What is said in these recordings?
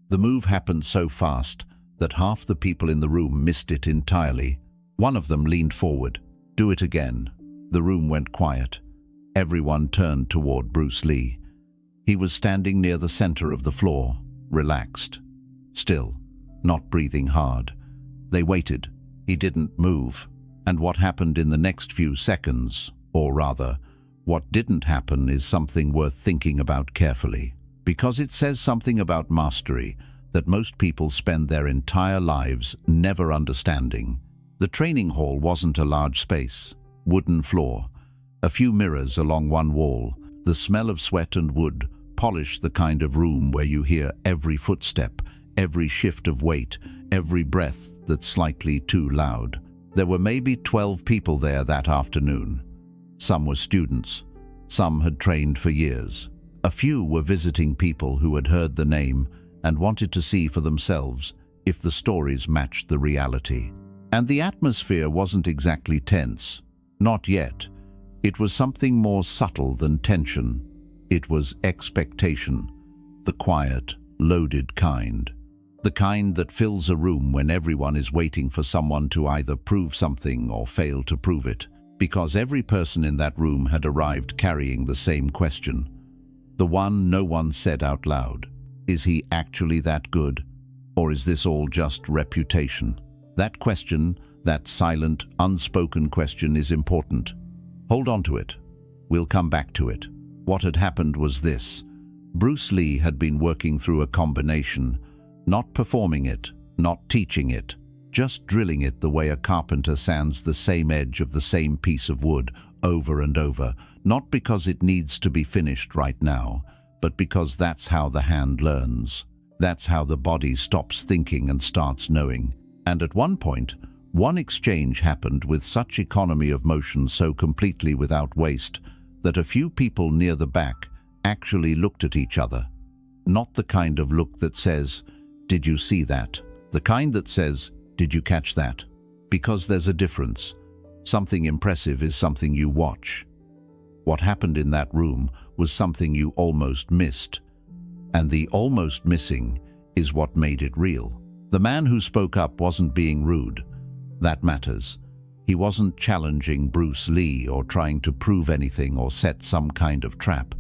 The move happened so fast that half the people in the room missed it entirely. One of them leaned forward. "Do it again." The room went quiet. Everyone turned toward Bruce Lee. He was standing near the center of the floor, relaxed, still, not breathing hard. They waited. He didn't move. And what happened in the next few seconds, or rather, what didn't happen, is something worth thinking about carefully, because it says something about mastery that most people spend their entire lives never understanding. The training hall wasn't a large space. Wooden floor, a few mirrors along one wall, the smell of sweat and wood polished the kind of room where you hear every footstep, every shift of weight, every breath that's slightly too loud. There were maybe 12 people there that afternoon. Some were students. Some had trained for years. A few were visiting people who had heard the name and wanted to see for themselves if the stories matched the reality. And the atmosphere wasn't exactly tense. Not yet. It was something more subtle than tension. It was expectation. The quiet, loaded kind. The kind that fills a room when everyone is waiting for someone to either prove something or fail to prove it, because every person in that room had arrived carrying the same question. The one no one said out loud. Is he actually that good? Or is this all just reputation? That question, that silent, unspoken question, is important. Hold on to it. We'll come back to it. What had happened was this. Bruce Lee had been working through a combination, not performing it, not teaching it, just drilling it the way a carpenter sands the same edge of the same piece of wood over and over, not because it needs to be finished right now, but because that's how the hand learns. That's how the body stops thinking and starts knowing. And at one point, one exchange happened with such economy of motion, so completely without waste, that a few people near the back actually looked at each other. Not the kind of look that says, "Did you see that?" The kind that says, "Did you catch that?" Because there's a difference. Something impressive is something you watch. What happened in that room was something you almost missed. And the almost missing is what made it real. The man who spoke up wasn't being rude. That matters. He wasn't challenging Bruce Lee or trying to prove anything or set some kind of trap.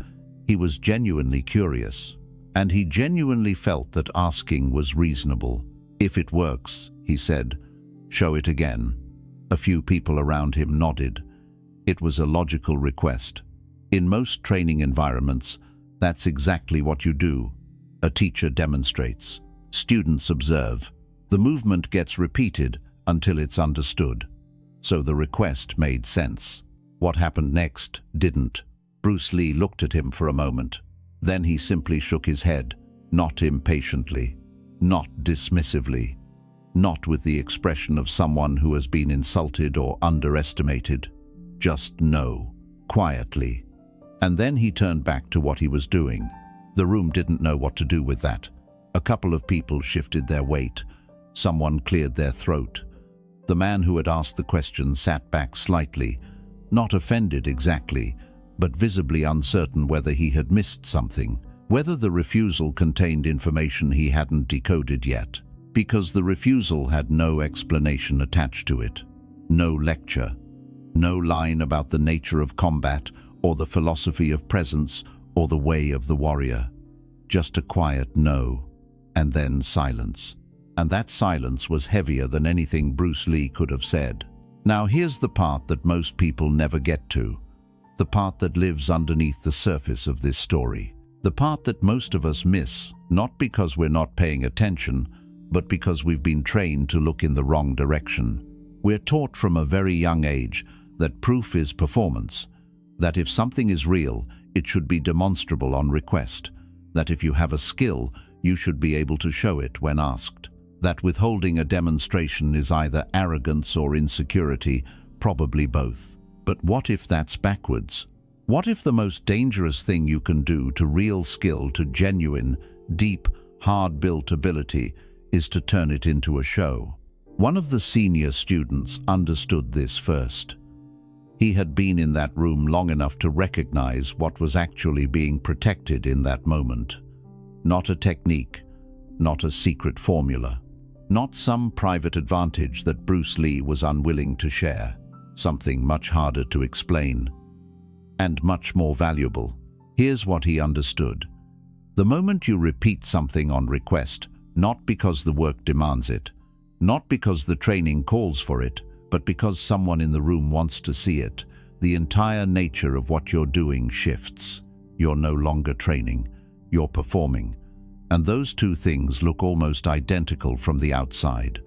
He was genuinely curious. And he genuinely felt that asking was reasonable. "If it works," he said, "show it again." A few people around him nodded. It was a logical request. In most training environments, that's exactly what you do. A teacher demonstrates. Students observe. The movement gets repeated until it's understood. So the request made sense. What happened next didn't. Bruce Lee looked at him for a moment. Then he simply shook his head, not impatiently, not dismissively, not with the expression of someone who has been insulted or underestimated. Just no, quietly. And then he turned back to what he was doing. The room didn't know what to do with that. A couple of people shifted their weight. Someone cleared their throat. The man who had asked the question sat back slightly, not offended exactly, but visibly uncertain whether he had missed something, whether the refusal contained information he hadn't decoded yet, because the refusal had no explanation attached to it, no lecture, no line about the nature of combat or the philosophy of presence or the way of the warrior. Just a quiet no, and then silence. And that silence was heavier than anything Bruce Lee could have said. Now here's the part that most people never get to. The part that lives underneath the surface of this story. The part that most of us miss, not because we're not paying attention, but because we've been trained to look in the wrong direction. We're taught from a very young age that proof is performance, that if something is real, it should be demonstrable on request, that if you have a skill, you should be able to show it when asked, that withholding a demonstration is either arrogance or insecurity, probably both. But what if that's backwards? What if the most dangerous thing you can do to real skill, to genuine, deep, hard-built ability, is to turn it into a show? One of the senior students understood this first. He had been in that room long enough to recognize what was actually being protected in that moment. Not a technique, not a secret formula, not some private advantage that Bruce Lee was unwilling to share, something much harder to explain and much more valuable. Here's what he understood. The moment you repeat something on request, not because the work demands it, not because the training calls for it, but because someone in the room wants to see it, the entire nature of what you're doing shifts. You're no longer training, you're performing. And those two things look almost identical from the outside.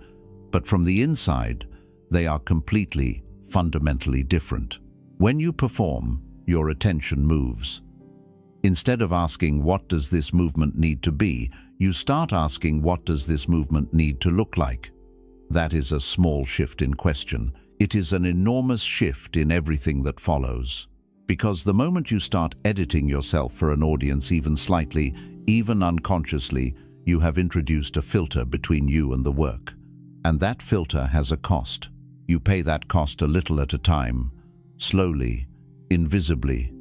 But from the inside, they are completely, fundamentally different. When you perform, your attention moves. Instead of asking, what does this movement need to be, you start asking, what does this movement need to look like? That is a small shift in question. It is an enormous shift in everything that follows. Because the moment you start editing yourself for an audience even slightly, even unconsciously, you have introduced a filter between you and the work. And that filter has a cost. You pay that cost a little at a time, slowly, invisibly,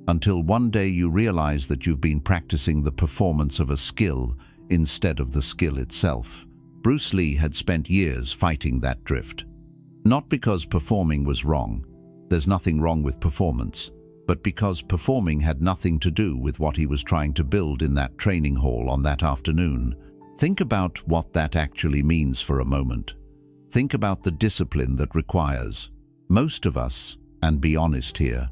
until one day you realize that you've been practicing the performance of a skill instead of the skill itself. Bruce Lee had spent years fighting that drift. Not because performing was wrong, there's nothing wrong with performance, but because performing had nothing to do with what he was trying to build in that training hall on that afternoon. Think about what that actually means for a moment. Think about the discipline that requires. Most of us, and be honest here,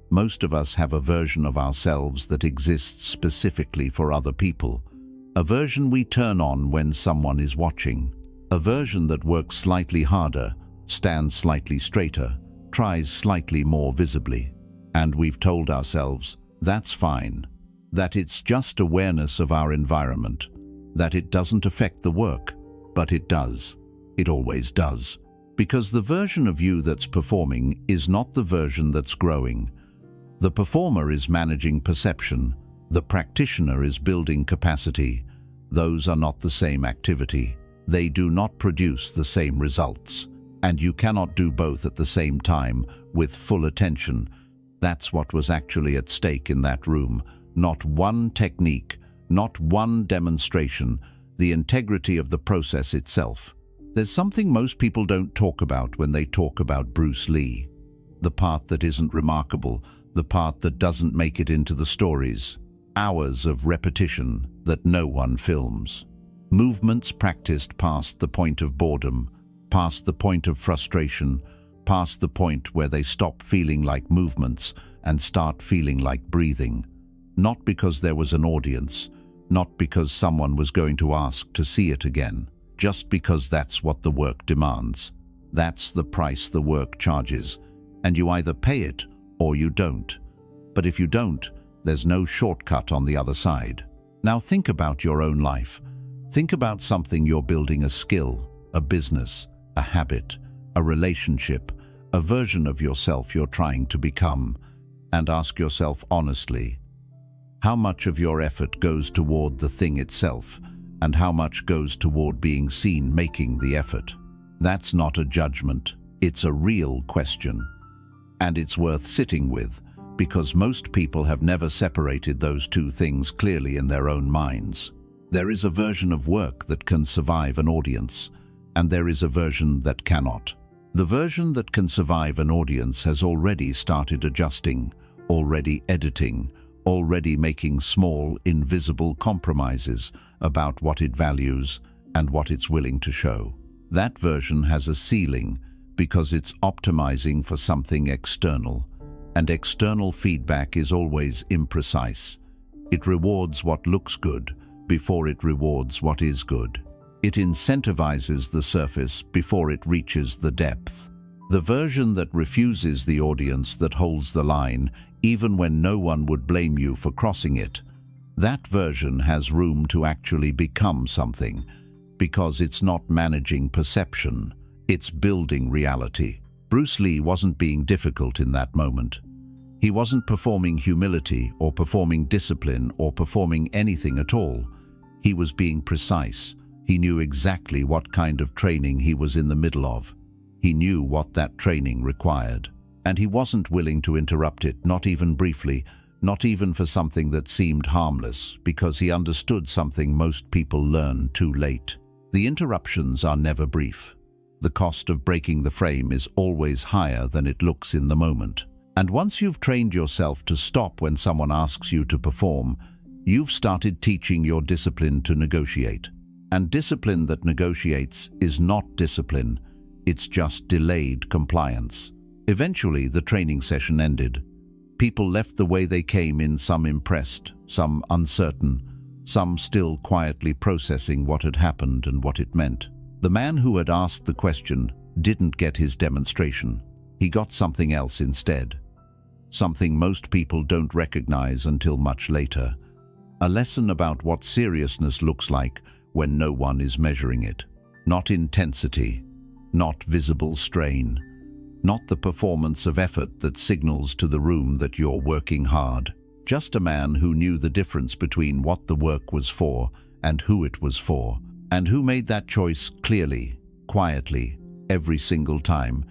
most of us have a version of ourselves that exists specifically for other people. A version we turn on when someone is watching. A version that works slightly harder, stands slightly straighter, tries slightly more visibly. And we've told ourselves, that's fine, that it's just awareness of our environment, that it doesn't affect the work, but it does. It always does. Because the version of you that's performing is not the version that's growing. The performer is managing perception. The practitioner is building capacity. Those are not the same activity. They do not produce the same results. And you cannot do both at the same time with full attention. That's what was actually at stake in that room. Not one technique, not one demonstration, the integrity of the process itself. There's something most people don't talk about when they talk about Bruce Lee. The part that isn't remarkable, the part that doesn't make it into the stories. Hours of repetition that no one films. Movements practiced past the point of boredom, past the point of frustration, past the point where they stop feeling like movements and start feeling like breathing. Not because there was an audience, not because someone was going to ask to see it again, just because that's what the work demands. That's the price the work charges, and you either pay it or you don't. But if you don't, there's no shortcut on the other side. Now think about your own life. Think about something you're building: a skill, a business, a habit, a relationship, a version of yourself you're trying to become, and ask yourself honestly, how much of your effort goes toward the thing itself, and how much goes toward being seen making the effort? That's not a judgment, it's a real question. And it's worth sitting with, because most people have never separated those two things clearly in their own minds. There is a version of work that can survive an audience, and there is a version that cannot. The version that can survive an audience has already started adjusting, already editing, already making small, invisible compromises about what it values and what it's willing to show. That version has a ceiling because it's optimizing for something external, and external feedback is always imprecise. It rewards what looks good before it rewards what is good. It incentivizes the surface before it reaches the depth. The version that refuses the audience, that holds the line, even when no one would blame you for crossing it, that version has room to actually become something, because it's not managing perception, it's building reality. Bruce Lee wasn't being difficult in that moment. He wasn't performing humility or performing discipline or performing anything at all. He was being precise. He knew exactly what kind of training he was in the middle of. He knew what that training required. And he wasn't willing to interrupt it, not even briefly, not even for something that seemed harmless, because he understood something most people learn too late. The interruptions are never brief. The cost of breaking the frame is always higher than it looks in the moment. And once you've trained yourself to stop when someone asks you to perform, you've started teaching your discipline to negotiate. And discipline that negotiates is not discipline, it's just delayed compliance. Eventually, the training session ended. People left the way they came in, some impressed, some uncertain, some still quietly processing what had happened and what it meant. The man who had asked the question didn't get his demonstration. He got something else instead. Something most people don't recognize until much later. A lesson about what seriousness looks like when no one is measuring it. Not intensity, not visible strain, not the performance of effort that signals to the room that you're working hard. Just a man who knew the difference between what the work was for and who it was for, and who made that choice clearly, quietly, every single time,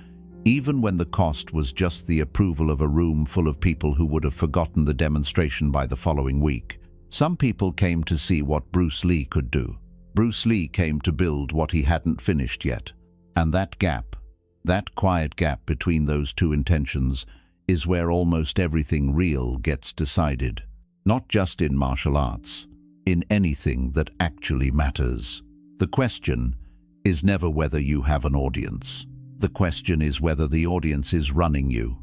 even when the cost was just the approval of a room full of people who would have forgotten the demonstration by the following week. Some people came to see what Bruce Lee could do. Bruce Lee came to build what he hadn't finished yet. And that gap, that quiet gap between those two intentions, is where almost everything real gets decided. Not just in martial arts, in anything that actually matters. The question is never whether you have an audience. The question is whether the audience is running you.